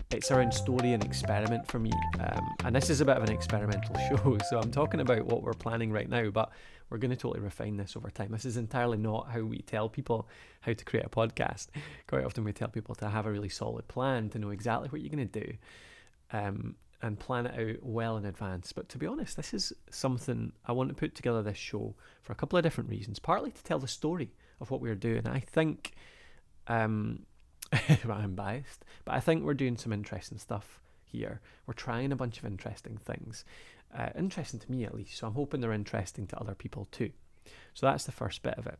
It's around story and experiment for me, and this is a bit of an experimental show, so I'm talking about what we're planning right now, but we're going to totally refine this over time. This is entirely not how we tell people how to create a podcast. Quite often we tell people to have a really solid plan, to know exactly what you're going to do, and plan it out well in advance. But to be honest, this is something I want to put together this show for a couple of different reasons. Partly to tell the story of what we're doing. I think, well, I'm biased, but I think we're doing some interesting stuff here. We're trying a bunch of interesting things. Interesting to me at least, so I'm hoping they're interesting to other people too. So that's the first bit of it.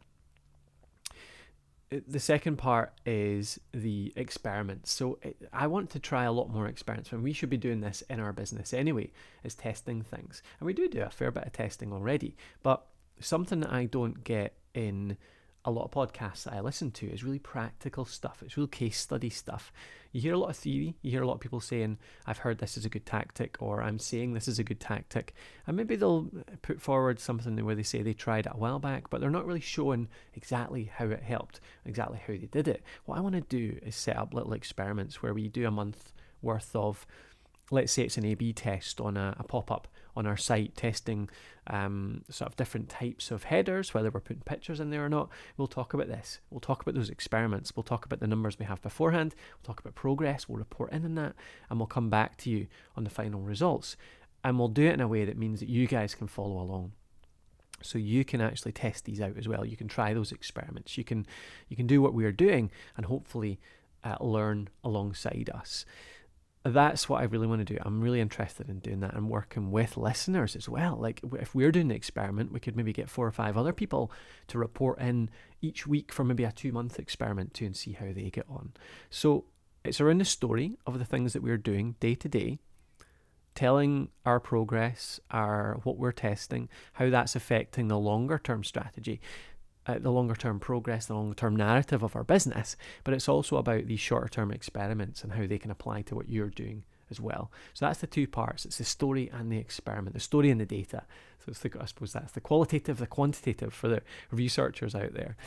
The second part is the experiments. So I want to try a lot more experiments, and we should be doing this in our business anyway, is testing things. And we do a fair bit of testing already, but something that I don't get in a lot of podcasts that I listen to is really practical stuff. It's real case study stuff. You hear a lot of theory. You hear a lot of people saying, I've heard this is a good tactic, or I'm saying this is a good tactic. And maybe they'll put forward something where they say they tried it a while back, but they're not really showing exactly how it helped, exactly how they did it. What I want to do is set up little experiments where we do a month worth of, let's say it's an A/B test on a pop-up on our site, testing sort of different types of headers, whether we're putting pictures in there or not. We'll talk about this. We'll talk about those experiments. We'll talk about the numbers we have beforehand. We'll talk about progress. We'll report in on that, and we'll come back to you on the final results. And we'll do it in a way that means that you guys can follow along. So you can actually test these out as well. You can try those experiments. You can do what we're doing and hopefully learn alongside us. That's what I really want to do. I'm really interested in doing that and working with listeners as well. Like if we're doing the experiment, we could maybe get 4 or 5 other people to report in each week for maybe a 2-month experiment too, and see how they get on. So it's around the story of the things that we're doing day to day, telling our progress, what we're testing, how that's affecting the longer term strategy, the longer term progress, the longer term narrative of our business. But it's also about these shorter term experiments and how they can apply to what you're doing as well. So that's the 2 parts. It's the story and the experiment, the story and the data. So I suppose that's the qualitative, the quantitative for the researchers out there.